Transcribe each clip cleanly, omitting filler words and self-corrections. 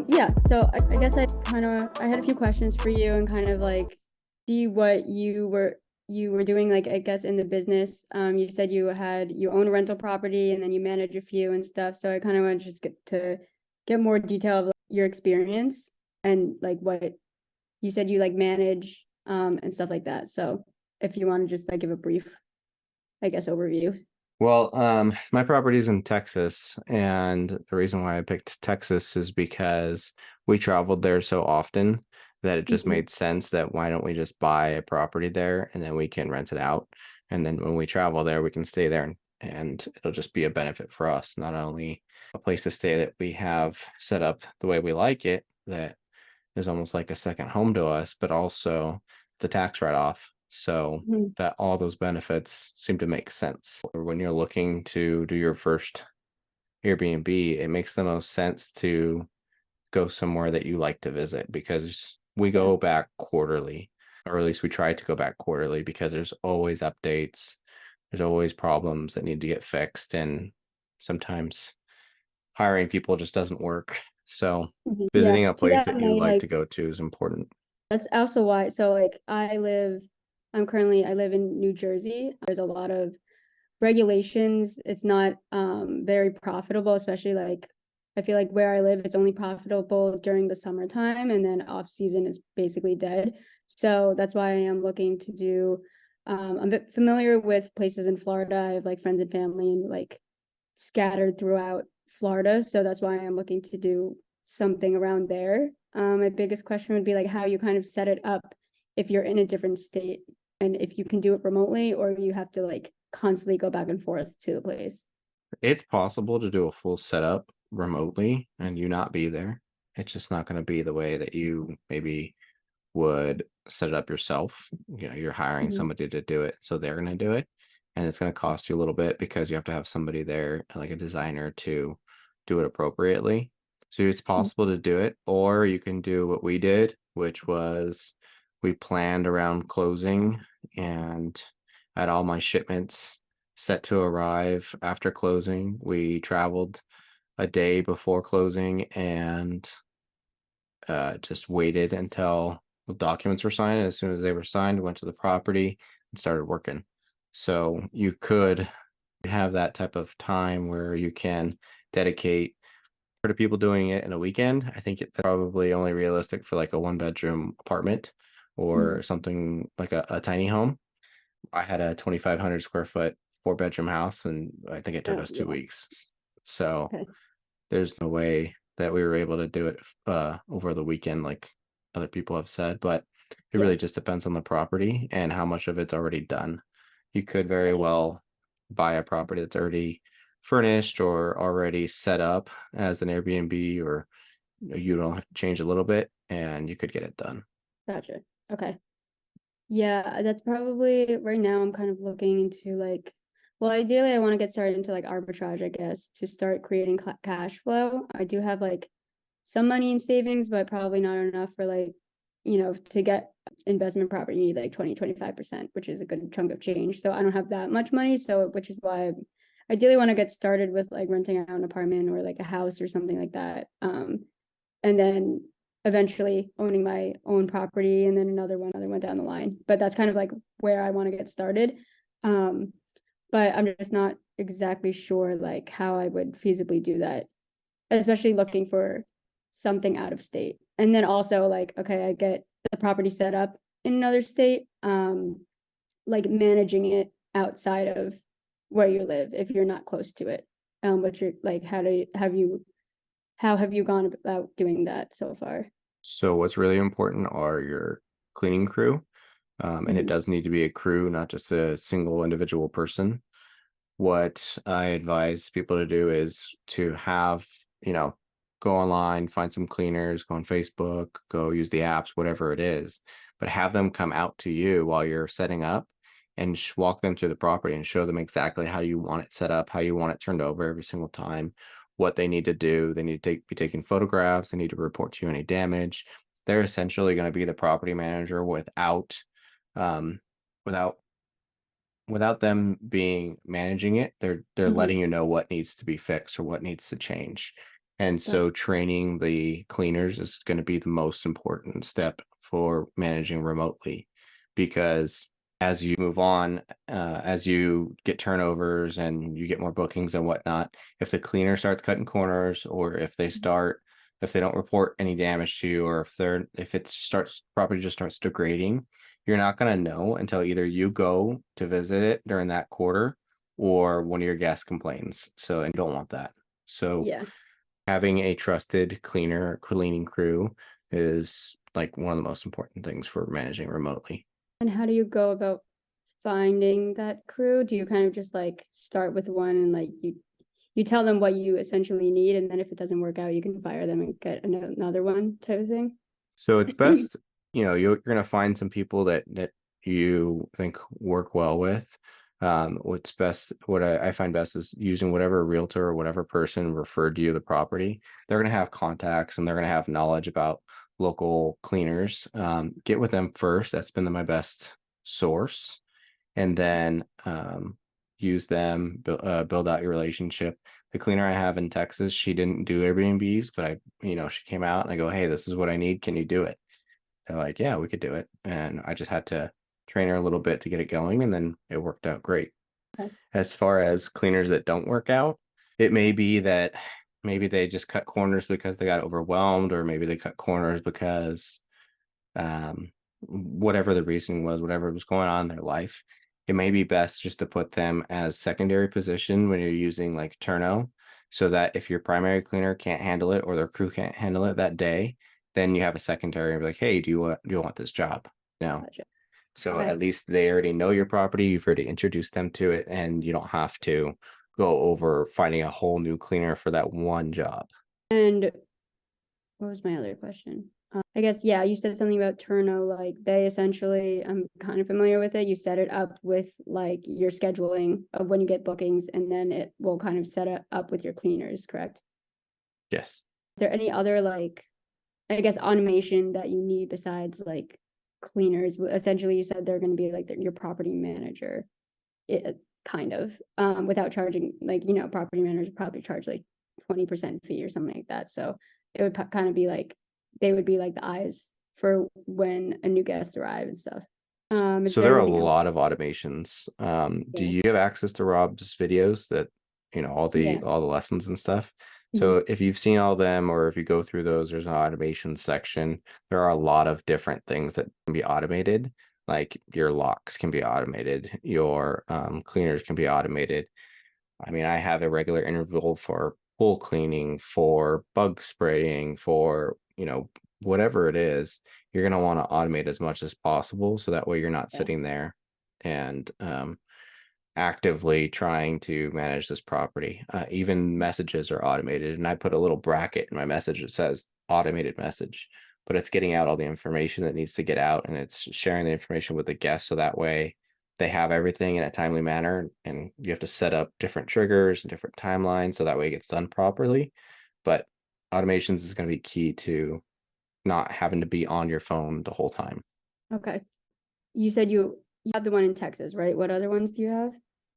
Yeah, so I guess I had a few questions for you and kind of like see what you were doing, like I guess in the business. You said you own a rental property and then you manage a few and stuff. So I kind of want to just get more detail of like, your experience and like what you said you like manage and stuff like that. So if you want to just like give a brief, I guess, overview. Well, my property's in Texas, and the reason why I picked Texas is because we traveled there so often that it just Mhm. made sense that why don't we just buy a property there and then we can rent it out. And then when we travel there, we can stay there and it'll just be a benefit for us, not only a place to stay that we have set up the way we like it, that is almost like a second home to us, but also it's a tax write-off. So Mhm. that all those benefits seem to make sense. When you're looking to do your first Airbnb, it makes the most sense to go somewhere that you like to visit because we Yeah. go back quarterly, or at least we try to go back quarterly because there's always updates, there's always problems that need to get fixed, and sometimes hiring people just doesn't work. So Mhm. Yeah. visiting a To place that that you point, like to like go to is important. that's also why, so like I live in New Jersey. There's a lot of regulations. It's not very profitable, especially like I feel like where I live, it's only profitable during the summertime and then off season is basically dead. So that's why I am looking to do I'm a bit familiar with places in Florida. I have like friends and family and like scattered throughout Florida. So that's why I'm looking to do something around there. My biggest question would be like how you kind of set it up if you're in a different state and if you can do it remotely or you have to like constantly go back and forth to the place. It's possible to do a full setup remotely and you not be there. It's just not going to be the way that you maybe would set it up yourself. You're hiring Mhm. somebody to do it, so they're going to do it. And it's going to cost you a little bit because you have to have somebody there, like a designer, to do it appropriately. So it's possible to do it, or you can do what we did, which was we planned around closing and had all my shipments set to arrive after closing. We traveled a day before closing and just waited until the documents were signed. And as soon as they were signed, went to the property and started working. So you could have that type of time where you can dedicate for people doing it in a weekend. I think it's probably only realistic for like a one bedroom apartment or Mhm. something like a tiny home. I had a 2,500 square foot 4 bedroom house, and I think it took Oh, us two yeah. weeks. So Okay. there's no way that we were able to do it over the weekend like other people have said, but it Yeah. really just depends on the property and how much of it's already done. You could very well buy a property that's already furnished or already set up as an Airbnb, or you don't have to change a little bit and you could get it done. Gotcha. Okay. Yeah, that's probably right now I'm kind of looking into like, well, ideally I want to get started into like arbitrage, I guess, to start creating cash flow. I do have like some money in savings, but probably not enough for like, to get investment property, you need like 20-25%, which is a good chunk of change. So I don't have that much money. So, which is why I ideally want to get started with like renting out an apartment or like a house or something like that. And then eventually owning my own property and then another one down the line. But that's kind of like where I want to get started. Um, but I'm just not exactly sure like how I would feasibly do that, especially looking for something out of state. And then also like, okay, I get the property set up in another state, like managing it outside of where you live if you're not close to it. But you're like, how have you gone about doing that so far? So what's really important are your cleaning crew. And it Mhm. does need to be a crew, not just a single individual person. What I advise people to do is to have, go online, find some cleaners, go on Facebook, go use the apps, whatever it is, but have them come out to you while you're setting up and walk them through the property and show them exactly how you want it set up, how you want it turned over every single time, what they need to do. They need to be taking photographs. They need to report to you any damage. They're essentially going to be the property manager um, without them being managing it. They're letting Mhm. you know what needs to be fixed or what needs to change. And so training the cleaners is going to be the most important step for managing remotely, because as you move on, as you get turnovers and you get more bookings and whatnot, if the cleaner starts cutting corners, or if they don't report any damage to you, or if it starts property just starts degrading, you're not going to know until either you go to visit it during that quarter or one of your guests complains. So, and you don't want that. So Yeah. having a trusted cleaning crew is like one of the most important things for managing remotely. And how do you go about finding that crew? Do you kind of just like start with one and like you tell them what you essentially need, and then if it doesn't work out, you can fire them and get another one type of thing? So it's best, you're going to find some people that you think work well with. What I find best is using whatever realtor or whatever person referred you the property. They're going to have contacts and they're going to have knowledge about local cleaners. Get with them first. That's been my best source. And then use them, build out your relationship. The cleaner I have in Texas, she didn't do Airbnbs, but she came out and I go, hey, this is what I need. Can you do it? They're like, yeah, we could do it. And I just had to train her a little bit to get it going, and then it worked out great. Okay. As far as cleaners that don't work out, it may be that maybe they just cut corners because they got overwhelmed, or maybe they cut corners because whatever the reason was, whatever was going on in their life, it may be best just to put them as secondary position when you're using like Turno, so that if your primary cleaner can't handle it or their crew can't handle it that day, then you have a secondary and be like, hey, do you want this job? No. Gotcha. So Okay. at least they already know your property, you've already introduced them to it, and you don't have to go over finding a whole new cleaner for that one job. And what was my other question? I guess, yeah, you said something about Turno, like they essentially, I'm kind of familiar with it. You set it up with like your scheduling of when you get bookings, and then it will kind of set it up with your cleaners, correct? Yes. Is there any other like, I guess, automation that you need besides like cleaners? Essentially, you said they're going to be like your property manager, kind of, without charging, like, property managers probably charge like 20% fee or something like that. So it would kind of be like they would be like the eyes for when a new guest arrive and stuff. Is So there there are a anything else? lot of automations. Do Yeah. you have access to Rob's videos that, Yeah. all the lessons and stuff? Mhm. So if you've seen all of them, or if you go through those, there's an automation section. There are a lot of different things that can be automated. Like your locks can be automated, your cleaners can be automated. I mean, I have a regular interval for pool cleaning, for bug spraying, for, whatever it is. You're going to want to automate as much as possible, so that way you're not Yeah. sitting there and actively trying to manage this property. Even messages are automated, and I put a little bracket in my message that says automated message, but it's getting out all the information that needs to get out, and it's sharing the information with the guests, so that way they have everything in a timely manner. And you have to set up different triggers and different timelines so that way it gets done properly. But automations is going to be key to not having to be on your phone the whole time. Okay. You said you have the one in Texas, right? What other ones do you have?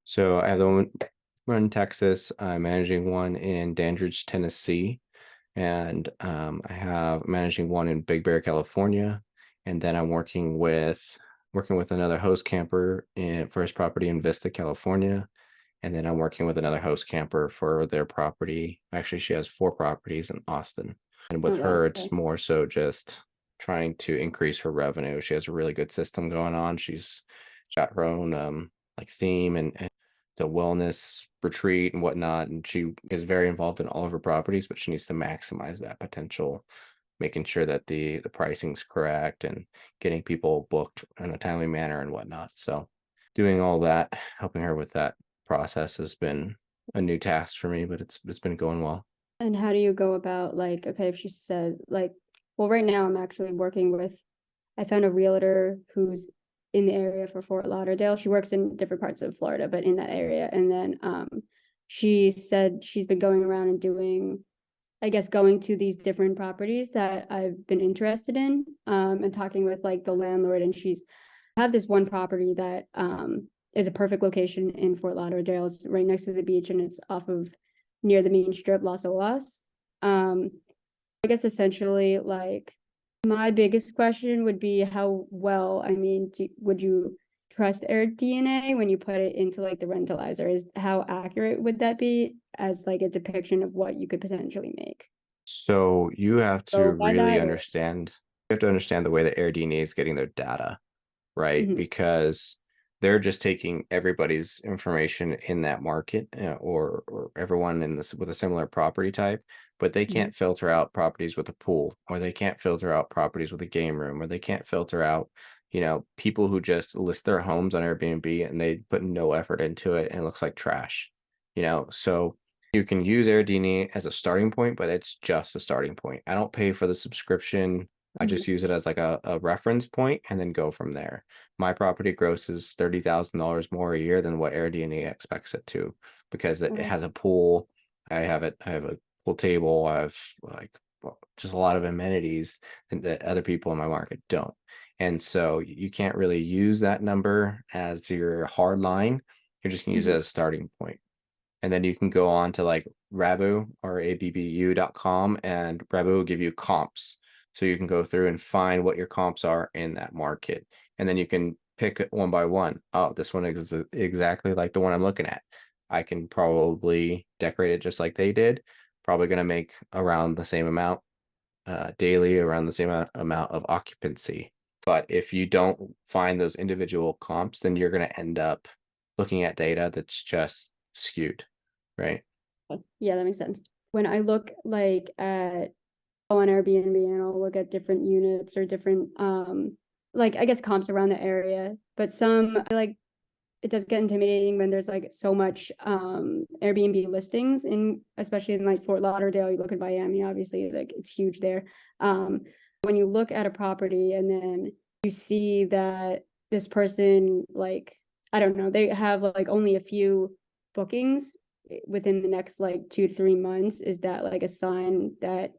So I have the one in Texas. I'm managing one in Dandridge, Tennessee, and I have managing one in Big Bear, California, and then I'm working with another host camper for his property in Vista, California, and then I'm working with another host camper for their property. Actually, she has 4 properties in Austin, and with Oh wow. her, Okay. it's more so just trying to increase her revenue. She has a really good system going on. She's got her own like theme and the wellness retreat and whatnot, and she is very involved in all of her properties, but she needs to maximize that potential, making sure that the pricing's correct and getting people booked in a timely manner and whatnot. So doing all that, helping her with that process has been a new task for me, but it's been going well. And how do you go about like, okay, if she says like, well, right now I'm actually working with, I found a realtor who's in the area for Fort Lauderdale. She works in different parts of Florida, but in that area. And then she said she's been going around and doing, I guess, going to these different properties that I've been interested in, and talking with like the landlord. And she's have this one property that is a perfect location in Fort Lauderdale. It's right next to the beach, and it's off of near the main strip, Las Olas. I guess essentially, like, my biggest question would be how well, I mean, would you trust AirDNA when you put it into like the rentalizer? Is how accurate would that be as like a depiction of what you could potentially make? So you have to Go by really that or understand, you have to understand the way that AirDNA is getting their data, right? Mhm, Because they're just taking everybody's information in that market, or everyone in this with a similar property type, but they mhm, can't filter out properties with a pool, or they can't filter out properties with a game room, or they can't filter out, people who just list their homes on Airbnb and they put no effort into it and it looks like trash. So you can use AirDNA as a starting point, but it's just a starting point. I don't pay for the subscription. I mhm, just use it as like a reference point and then go from there. My property grosses $30,000 more a year than what AirDNA expects it to, because it okay. has a pool. I have a pool table. I have like just a lot of amenities that other people in my market don't. And so you can't really use that number as your hard line. You're just gonna use it Mhm, as a starting point. And then you can go on to like Rabu or abbu.com, and Rabu will give you comps. So you can go through and find what your comps are in that market. And then you can pick it one by one. Oh, this one is exactly like the one I'm looking at. I can probably decorate it just like they did. Probably going to make around the same amount daily, around the same amount of occupancy. But if you don't find those individual comps, then you're going to end up looking at data that's just skewed, right? yeah, that makes sense. When I look like at on Airbnb and I'll look at different units or different like I guess comps around the area, but some like it does get intimidating when there's like so much Airbnb listings in especially in like Fort Lauderdale. You look at Miami, obviously, like it's huge there. Um, when you look at a property and then you see that this person like I don't know, they have like only a few bookings within the next like 2 to 3 months, is that like a sign that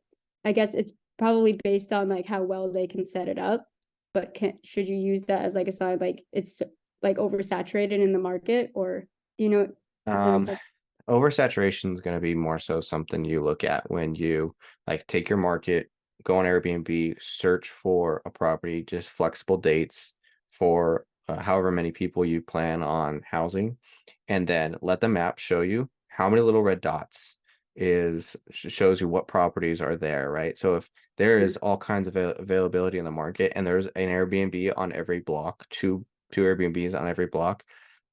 I guess it's probably based on like how well they can set it up, but should you use that as like a sign like it's like oversaturated in the market, or do you know, does that make Um, sense? Oversaturation is going to be more so something you look at when you like take your market, go on Airbnb, search for a property, just flexible dates for however many people you plan on housing, and then let the map show you how many little red dots shows you what properties are there, right? So if there Mhm. is all kinds of availability in the market and there's an Airbnb on every block, two Airbnbs on every block,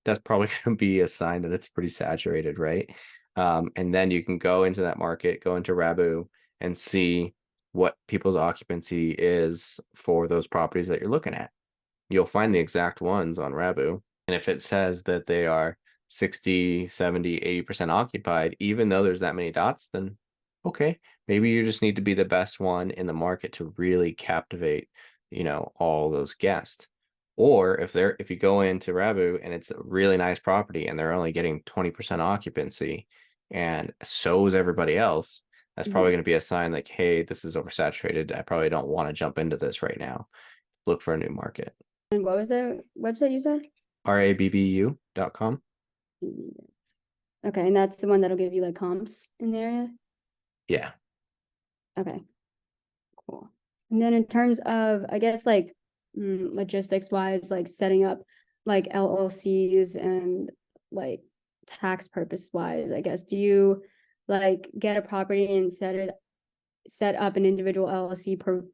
that's probably going to be a sign that it's pretty saturated, right? And then you can go into that market, go into Rabu, and see what people's occupancy is for those properties that you're looking at. You'll find the exact ones on Rabu. And if it says that they are 60, 70, 80% occupied, even though there's that many dots, then okay, maybe you just need to be the best one in the market to really captivate, all those guests. Or if you go into Rabu and it's a really nice property and they're only getting 20% occupancy and so is everybody else, that's probably Mhm. going to be a sign like, hey, this is oversaturated. I probably don't want to jump into this right now. Look for a new market. And what was the website you said? rabbu.com. Okay, and that's the one that'll give you like comps in the area. Yeah. Okay, cool. And then in terms of, I guess like logistics wise, like setting up like LLCs and like tax purpose wise, I guess, do you like get a property and set up an individual LLC per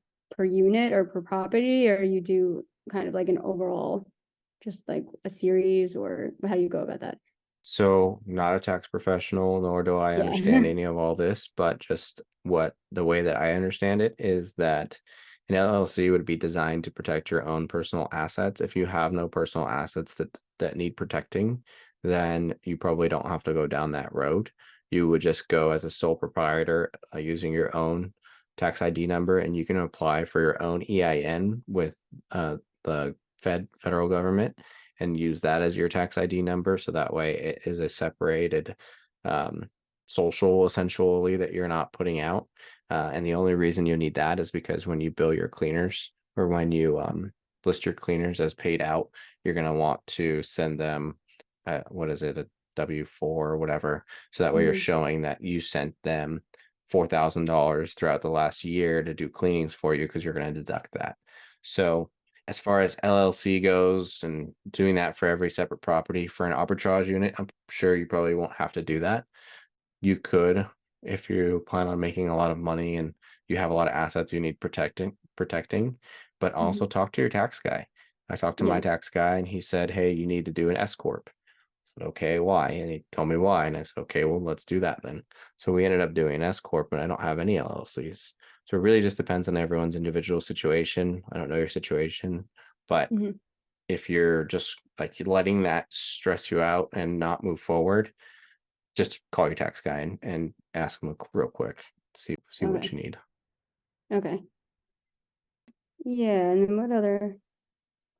unit or per property, or you do kind of like an overall, just like a series, or how do you go about that? So, not a tax professional, nor do I understand Yeah. any of all this, but just what the way that I understand it is that an LLC would be designed to protect your own personal assets. If you have no personal assets that need protecting, then you probably don't have to go down that road. You would just go as a sole proprietor using your own tax ID number, and you can apply for your own EIN with the federal government and use that as your tax ID number. So that way it is a separated um, social essentially that you're not putting out. And the only reason you need that is because when you bill your cleaners or when you list your cleaners as paid out, you're going to want to send them, what is it, a W-4 or whatever. So that way you're Mhm. showing that you sent them $4,000 throughout the last year to do cleanings for you because you're going to deduct that. So as far as LLC goes and doing that for every separate property for an arbitrage unit, I'm sure you probably won't have to do that. You could if you plan on making a lot of money and you have a lot of assets you need protecting, but also Mhm. talk to your tax guy. I talked to my Yeah. tax guy and he said, "Hey, you need to do an S corp." I said, "Okay, why?" And he told me why. And I said, "Okay, well, let's do that then." So we ended up doing an S corp, and I don't have any LLCs. So it really just depends on everyone's individual situation. I don't know your situation, but Mhm. if you're just like letting that stress you out and not move forward, just call your tax guy and ask him real quick, see what Okay. you need. Okay. Yeah. And then what other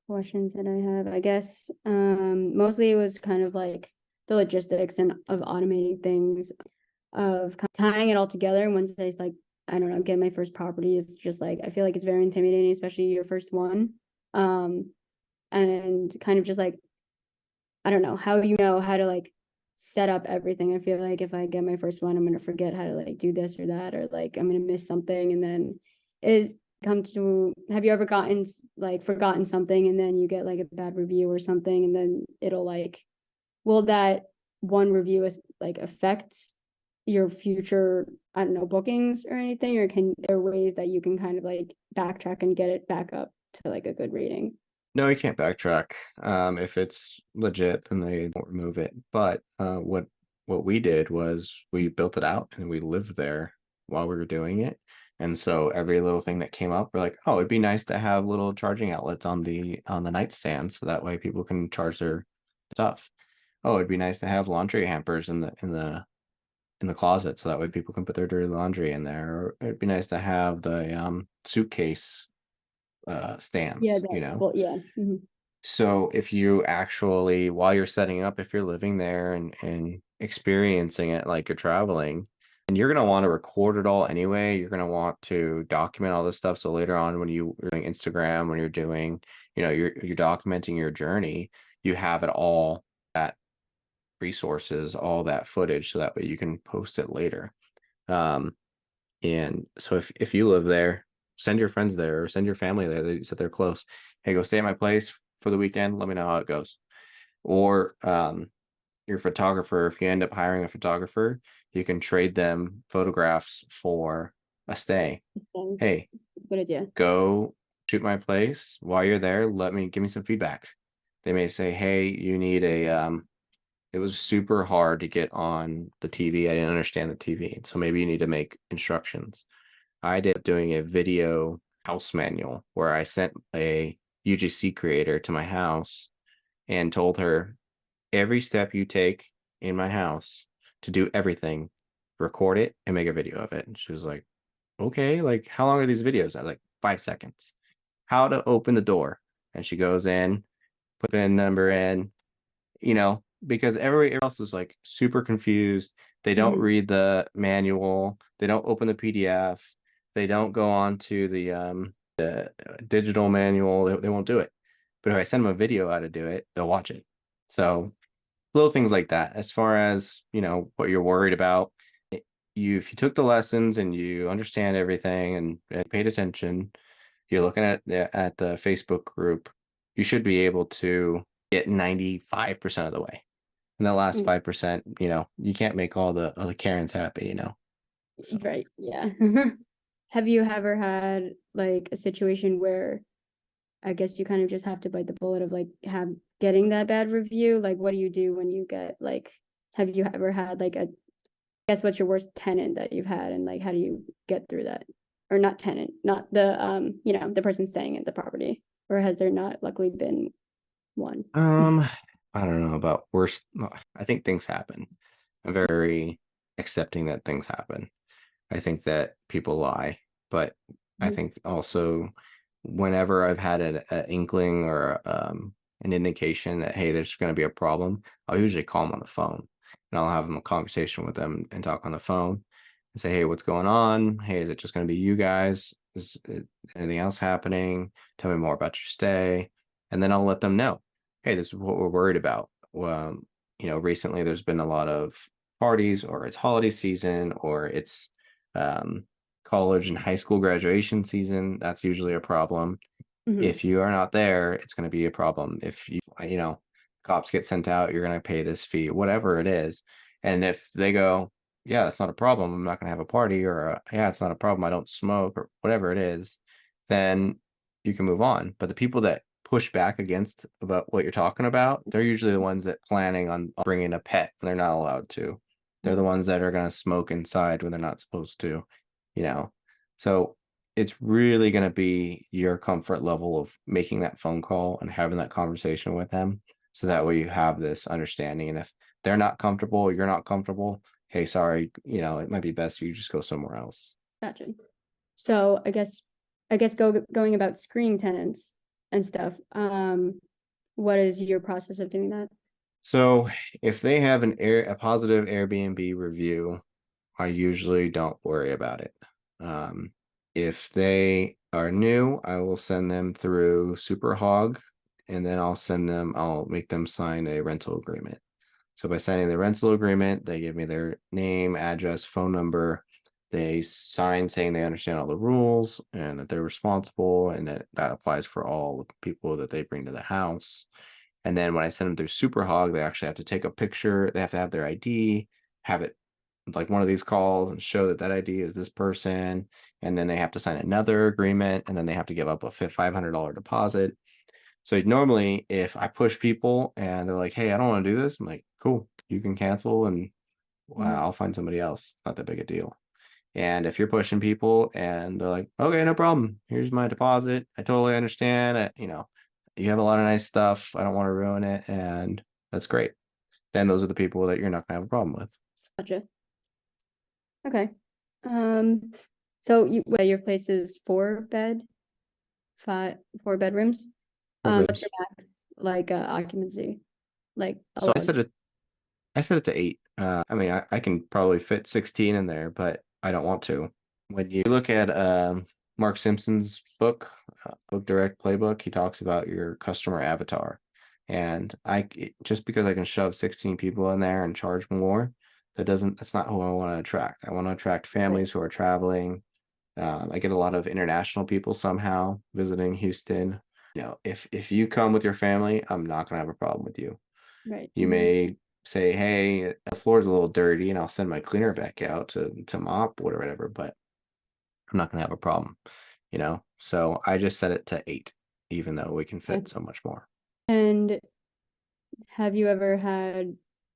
questions that I have? I guess mostly it was kind of like the logistics and of automating things, of tying it all together. Once I like, I don't know, get my first property, it's just like I feel like it's very intimidating, especially your first one. Um, and kind of just like, I don't know how to like set up everything. I feel like if I get my first one, I'm gonna forget how to like do this or that, or like I'm gonna miss something. And then is come to have you ever gotten like forgotten something and then you get like a bad review or something, and then it'll like, will that one review is like affect your future, I don't know, bookings or anything, or can there are ways that you can kind of like backtrack and get it back up to like a good rating? No, you can't backtrack. If it's legit, then they won't remove it. But what we did was we built it out and we lived there while we were doing it. And so every little thing that came up, we're like, oh, it'd be nice to have little charging outlets on the nightstand so that way people can charge their stuff. Oh, it'd be nice to have laundry hampers in the closet so that way people can put their dirty laundry in there. Or it'd be nice to have the suitcase Yeah, stands, you that know. well, yeah. Mhm. So if you actually, while you're setting up, if you're living there and experiencing it like you're traveling, and you're gonna want to record it all anyway, you're gonna want to document all this stuff. So later on, when you're doing Instagram, when you're doing, you're documenting your journey, you have it all, that resources, all that footage, so that way you can post it later. Um, and so if you live there, send your friends there or send your family there that they're close. Hey, go stay at my place for the weekend. Let me know how it goes. Or your photographer, if you end up hiring a photographer, you can trade them photographs for a stay. So Hey, it's a good idea. go shoot my place. While you're there, give me some feedback. They may say, hey, you need a it was super hard to get on the TV. I didn't understand the TV. So maybe you need to make instructions. I did doing a video house manual where I sent a UGC creator to my house and told her every step you take in my house to do everything, record it and make a video of it. And she was like, okay, like how long are these videos? I was like, 5 seconds. How to open the door. And she goes in, put in number in, because everybody else is like super confused. They don't Mhm. read the manual. They don't open the PDF. They don't go on to the digital manual. They won't do it. But if I send them a video how to do it, they'll watch it. So little things like that. As far as, what you're worried about, if you took the lessons and you understand everything and paid attention, you're looking at the Facebook group, you should be able to get 95% of the way. And the last Mm. 5%, you can't make all the Karens happy. So Right. Yeah. Have you ever had like a situation where I guess you kind of just have to bite the bullet of like have getting that bad review? Like, what do you do when you get like, have you ever had like a, guess what's your worst tenant that you've had, and like how do you get through that? Or not tenant, not the the person staying at the property. Or has there not luckily been one? um I don't know about worst. I think things happen. I'm very accepting that things happen. I think that people lie, but I Mhm. think also whenever I've had an inkling or an indication that hey, there's going to be a problem, I'll usually call them on the phone and I'll have them a conversation with them and talk on the phone and say, hey, what's going on? Hey, is it just going to be you guys? Is anything else happening? Tell me more about your stay, and then I'll let them know. Hey, this is what we're worried about. Recently there's been a lot of parties, or it's holiday season, or it's um, college and high school graduation season, that's usually a problem. Hmm. If you are not there, it's going to be a problem. If you know, cops get sent out, you're going to pay this fee, whatever it is. And if they go, yeah, that's not a problem, I'm not going to have a party, or yeah, it's not a problem, I don't smoke, or whatever it is, then you can move on. But the people that push back against about what you're talking about, they're usually the ones that planning on bringing a pet and they're not allowed to. They're the ones that are going to smoke inside when they're not supposed to, you know. So it's really going to be your comfort level of making that phone call and having that conversation with them. So that way you have this understanding. And if they're not comfortable, you're not comfortable, hey, sorry, it might be best you just go somewhere else. Gotcha. So I guess going about screening tenants and stuff. What is your process of doing that? So if they have a positive Airbnb review, I usually don't worry about it. Um, if they are new, I will send them through Superhog, and then I'll make them sign a rental agreement. So by signing the rental agreement, they give me their name, address, phone number. They sign saying they understand all the rules and that they're responsible, and that applies for all the people that they bring to the house. And then when I send them through Superhog, they actually have to take a picture. They have to have their ID, have it like one of these calls and show that that ID is this person. And then they have to sign another agreement, and then they have to give up a $500 deposit. So normally, if I push people and they're like, "Hey, I don't want to do this," I'm like, "Cool, you can cancel, and Mhm. I'll find somebody else. It's not that big a deal." And if you're pushing people and they're like, "Okay, no problem. Here's my deposit. I totally understand. You have a lot of nice stuff. I don't want to ruin it," and that's great. Then those are the people that you're not gonna have a problem with. Gotcha. Okay. Um, so your place is four bedrooms. Four What's your beds. max like occupancy, like So allowed? I set it to 8. I mean, I can probably fit 16 in there, but I don't want to. When you look at Mark Simpson's book, Book Direct Playbook, he talks about your customer avatar. And just because I can shove 16 people in there and charge more, that's not who I want to attract. I want to attract Right. families who are traveling. I get a lot of international people somehow visiting Houston. If you come with your family, I'm not gonna have a problem with you. Right. You may say, "Hey, the floor's a little dirty," and I'll send my cleaner back out to mop or whatever, but I'm not gonna have a problem, So I just set it to 8, even though we can Okay. fit so much more. And have you ever had,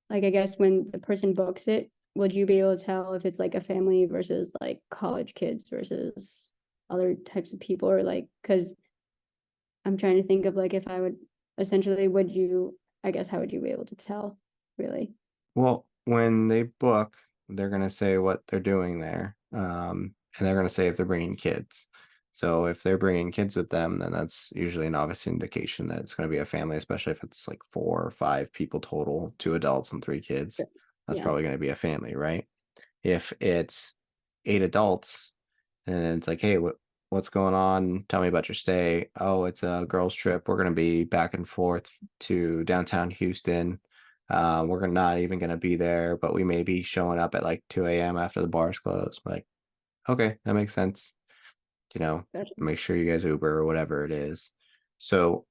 like, I guess when the person books it, would you be able to tell if it's like a family versus like college kids versus other types of people, or like, because I'm trying to think of like if I would essentially, I guess, how would you be able to tell, really? Well, when they book, they're gonna say what they're doing there, and they're gonna say if they're bringing kids. So if they're bringing kids with them, then that's usually an obvious indication that it's going to be a family, especially if it's like 4 or 5 people total, 2 adults and 3 kids. That's Yeah. probably going to be a family, right? If it's 8 adults, and it's like, "Hey, what's going on? Tell me about your stay." "Oh, it's a girls' trip. We're going to be back and forth to downtown Houston. We're not even going to be there, but we may be showing up at like 2 a.m. after the bars close." Like, okay, that makes sense. You know, Gotcha. make sure you guys Uber or whatever it is. So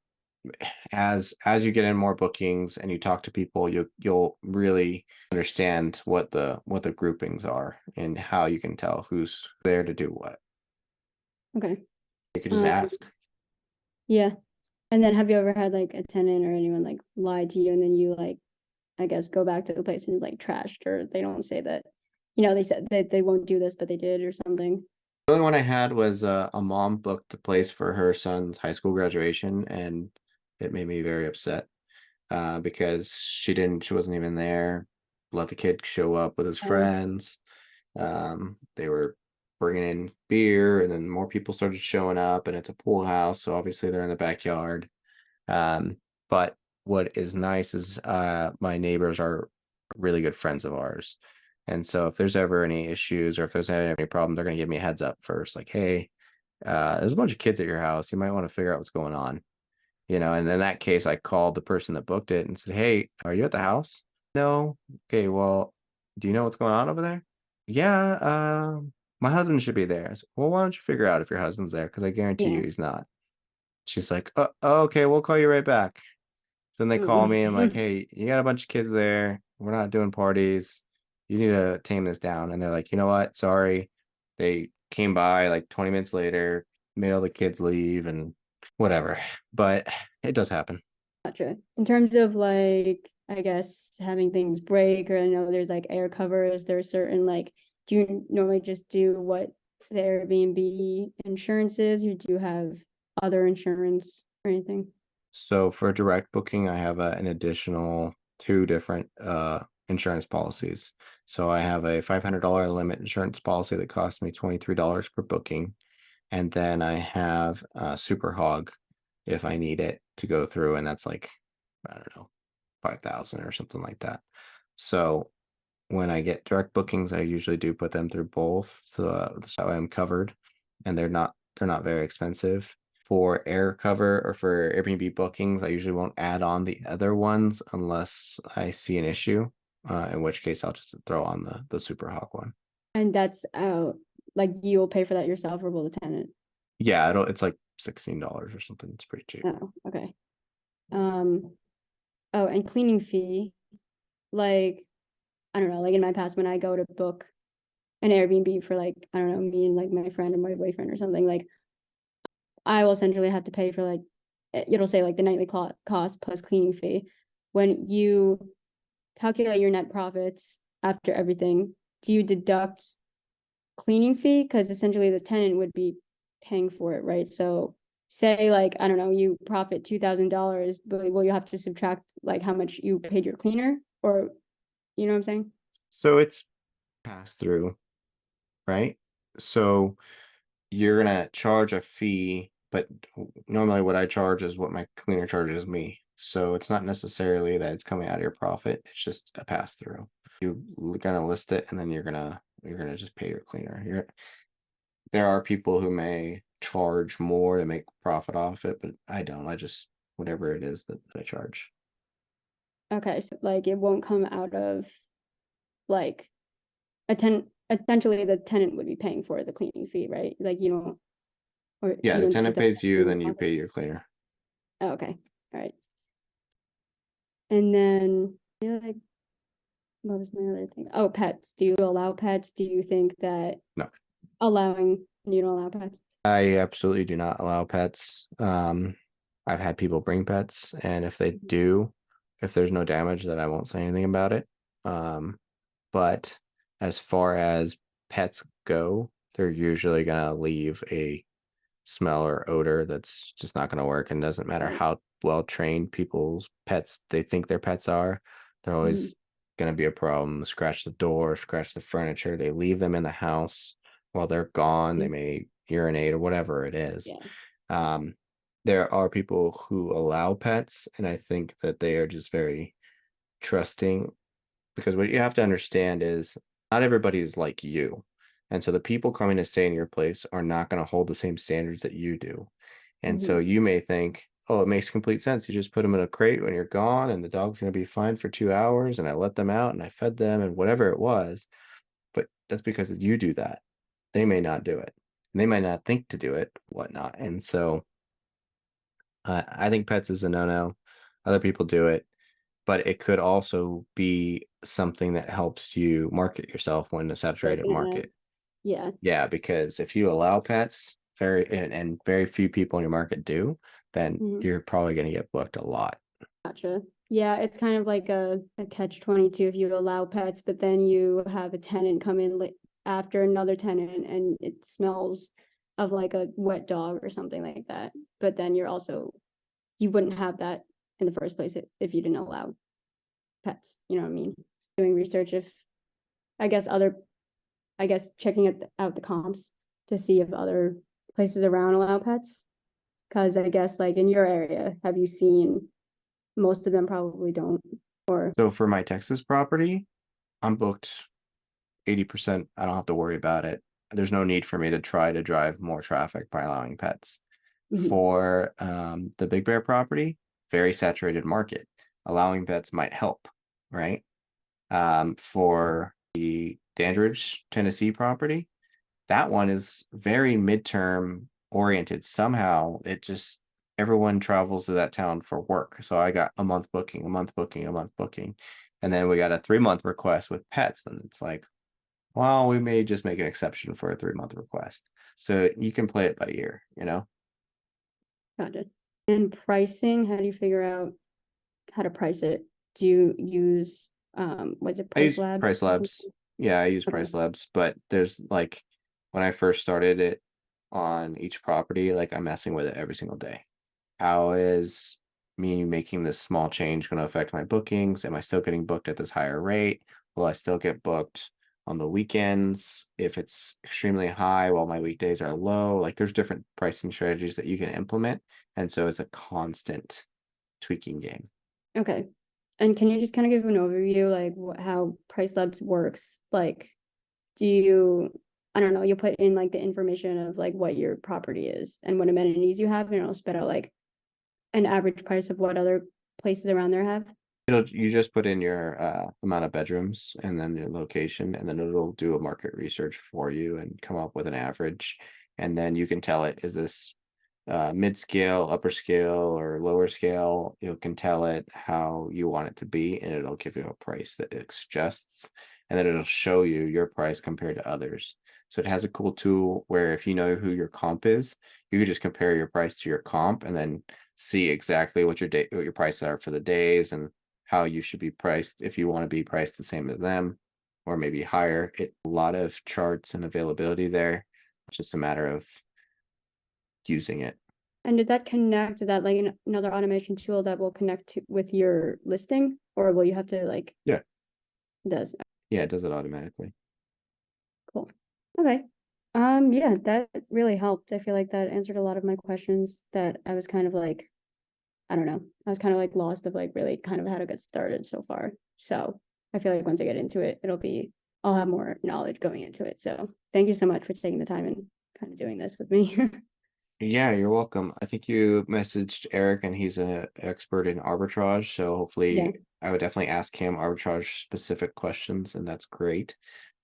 as you get in more bookings and you talk to people, you'll really understand what the groupings are and how you can tell who's there to do what. Okay. You could just Um, ask. yeah. And then have you ever had like a tenant or anyone like lie to you, and then you like, I guess, go back to the place and it's like trashed, or they don't say that, they said that they won't do this, but they did or something. The only one I had was a mom booked a place for her son's high school graduation, and it made me very upset because she wasn't even there. Let the kid show up with his Oh, friends. They were bringing in beer, and then more people started showing up, and it's a pool house, so obviously they're in the backyard. But what is nice is my neighbors are really good friends of ours. And so if there's ever any issues or if there's any problem, they're going to give me a heads up first, like, "Hey, there's a bunch of kids at your house. You might want to figure out what's going on." And in that case, I called the person that booked it and said, "Hey, are you at the house?" "No." "Okay, well, do you know what's going on over there?" "Yeah, my husband should be there. I said, well, why don't you figure out if your husband's there? Because I guarantee you Yeah. he's not. She's like, oh, okay, we'll call you right back. So then they call me and like, Mm. hey, you got a bunch of kids there. We're not doing parties. You need to tame this down. And they're like, you know what? Sorry. They came by like 20 minutes later, made all the kids leave and whatever. But it does happen. Gotcha. In terms of like, I guess having things break, or I know there's like air covers, there's certain like, do you normally just do what the Airbnb insurance is, or do you have other insurance or anything? So for direct booking, I have an additional two different insurance policies. So I have a $500 limit insurance policy that costs me $23 per booking. And then I have Super Hog if I need it to go through, and that's like, I don't know, 5,000 or something like that. So when I get direct bookings, I usually do put them through both, so I'm covered, and they're not very expensive. For air cover or for Airbnb bookings, I usually won't add on the other ones unless I see an issue, in which case I'll just throw on the Super Hawk one. And that's out, like you'll pay for that yourself, or will the tenant? Yeah, it's like $16 or something. It's pretty cheap. Oh, okay. Um, oh, and cleaning fee, like, I don't know, like in my past when I go to book an Airbnb for like, I don't know, me and like my friend and my boyfriend or something, like I will essentially have to pay for like, it'll say like the nightly cost plus cleaning fee. When you calculate your net profits after everything, do you deduct cleaning fee? Because essentially the tenant would be paying for it, right? So say like, I don't know, you profit $2,000, but will you have to subtract like how much you paid your cleaner? Or you know what I'm saying? So it's pass through, right? So you're gonna charge a fee, but normally what I charge is what my cleaner charges me. So it's not necessarily that it's coming out of your profit. It's just a pass through. You're gonna list it, and then you're gonna just pay your cleaner. There are people who may charge more to make profit off it, but I don't. I just whatever it is that I charge. Okay, so like it won't come out of like essentially the tenant would be paying for the cleaning fee, right? Like you don't, or Yeah, you the don't tenant deduct pays that you, from your then you profit. pay your cleaner. Oh, okay, all right. And then yeah, like what was my other thing? Oh, pets. Do you allow pets? Do you think that No. allowing you don't allow pets? I absolutely do not allow pets. I've had people bring pets, and if they do, if there's no damage, then I won't say anything about it. Um, but as far as pets go, they're usually gonna leave a smell or odor that's just not gonna work. And doesn't matter Right. how well trained people's pets they think their pets are, they're Mhm. always gonna be a problem. Scratch the door, scratch the furniture. They leave them in the house while they're gone. They may urinate or whatever it is. Yeah. Um, there are people who allow pets, and I think that they are just very trusting, because what you have to understand is not everybody is like you. And so the people coming to stay in your place are not going to hold the same standards that you do. And so Mhm. you may think, oh, it makes complete sense. You just put them in a crate when you're gone, and the dog's going to be fine for 2 hours. And I let them out and I fed them and whatever it was. But that's because you do that. They may not do it. And they might not think to do it, whatnot. And so I think pets is a no-no. Other people do it, but it could also be something that helps you market yourself when a I was saturated gonna market. ask. Yeah. Yeah, because if you allow pets, and very few people in your market do, then Mhm. you're probably going to get booked a lot. Gotcha. Yeah, it's kind of like a catch 22 if you allow pets, but then you have a tenant come in after another tenant and it smells of like a wet dog or something like that. But then you wouldn't have that in the first place if you didn't allow pets. You know what I mean? Doing research if I guess other I guess checking out the comps to see if other places around allow pets. Because I guess like in your area, have you seen most of them probably don't, or So for my Texas property, I'm booked 80%. I don't have to worry about it. There's no need for me to try to drive more traffic by allowing pets. Mhm. For the Big Bear property, very saturated market. Allowing pets might help, right? For the Dandridge, Tennessee property, That one is very midterm oriented. Somehow it just everyone travels to that town for work. So I got a month booking, a month booking, a month booking. And then we got a 3 month request with pets. And it's like, well, we may just make an exception for a 3 month request. So you can play it by ear, you know? Got it. And pricing, how do you figure out how to price it? Do you use was it I Price use Lab Price or Labs. something? Yeah, I use Okay. Price Labs, but there's like when I first started it on each property, like I'm messing with it every single day. How is me making this small change going to affect my bookings? Am I still getting booked at this higher rate? Will I still get booked on the weekends if it's extremely high while my weekdays are low? Like there's different pricing strategies that you can implement. And so it's a constant tweaking game. Okay. And can you just kind of give an overview, like how Price Labs works? Like, do you, I don't know, you put in like the information of like what your property is and what amenities you have, and it'll spit out like an average price of what other places around there have? You just put in your amount of bedrooms and then your location, and then it'll do a market research for you and come up with an average. And then you can tell it, is this mid scale, upper scale, or lower scale? You can tell it how you want it to be, and it'll give you a price that it suggests, and then it'll show you your price compared to others. So it has a cool tool where if you know who your comp is, you can just compare your price to your comp and then see exactly what your prices are for the days and how you should be priced if you want to be priced the same as them or maybe higher. It a lot of charts and availability there. It's just a matter of using it. And does that connect? Is that like another automation tool that will connect to, with your listing, or will you have to like, Yeah. it does? Yeah, it does it automatically. Cool. Okay. Yeah, that really helped. I feel like that answered a lot of my questions that I was kind of like, I don't know. I was kind of like lost of like really kind of how to get started so far. So I feel like once I get into it, I'll have more knowledge going into it. So thank you so much for taking the time and kind of doing this with me. Yeah, you're welcome. I think you messaged Eric and he's an expert in arbitrage. So Yeah, hopefully I would definitely ask him arbitrage specific questions, and that's great.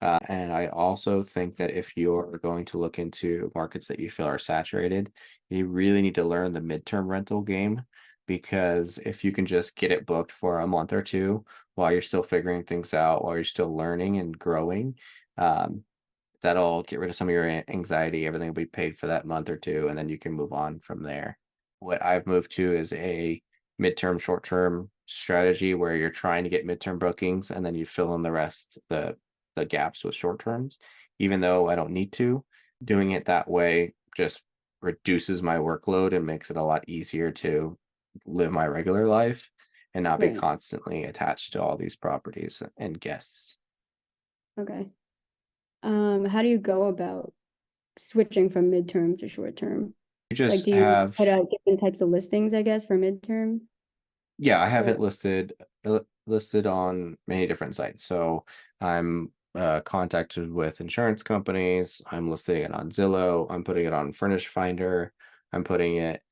And I also think that if you're going to look into markets that you feel are saturated, you really need to learn the midterm rental game, because if you can just get it booked for a month or two while you're still figuring things out, while you're still learning and growing, um, that'll get rid of some of your anxiety. Everything will be paid for that month or two, and then you can move on from there. What I've moved to is a midterm, short term strategy where you're trying to get midterm bookings and then you fill in the rest, the gaps with short terms. Even though I don't need to, doing it that way just reduces my workload and makes it a lot easier to live my regular life and not be right. constantly attached to all these properties and guests. Okay. How do you go about switching from midterm to short term? You Like, just do you have put out different types of listings, I guess, for midterm? Yeah, I have Or it listed on many different sites. So I'm contacted with insurance companies. I'm listing it on Zillow. I'm putting it on Furnish Finder. I'm putting it,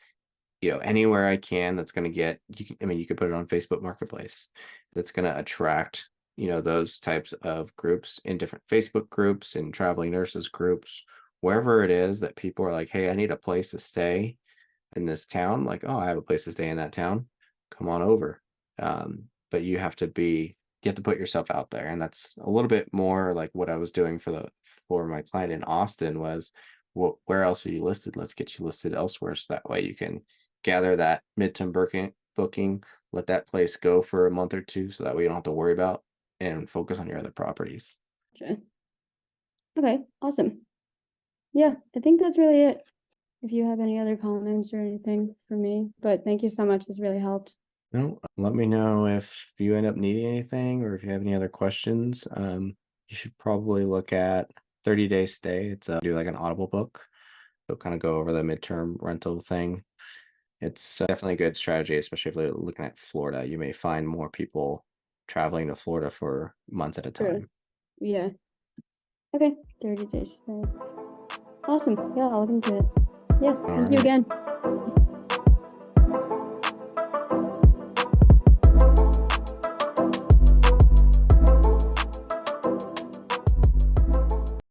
anywhere I can that's going to get you can, I mean, you could put it on Facebook Marketplace. That's going to attract, those types of groups in different Facebook groups and traveling nurses groups, wherever it is that people are like, hey, I need a place to stay in this town, like, oh, I have a place to stay in that town, come on over. But you have to put yourself out there, and that's a little bit more like what I was doing for my client in Austin was, where else are you listed? Let's get you listed elsewhere, so that way you can gather that midterm booking, let that place go for a month or two, so that way you don't have to worry about and focus on your other properties. okay, awesome. Yeah, I think that's really it. If you have any other comments or anything for me, but thank you so much. This really helped. No, let me know if you end up needing anything or if you have any other questions. You should probably look at 30-day stay. It's do like an Audible book. So kind of go over the midterm rental thing. It's definitely a good strategy, especially if you're looking at Florida. You may find more people traveling to Florida for months at a True. time. Yeah. Okay. 30 days. Awesome. Yeah, I'll look into it. Yeah. All Thank you right. again.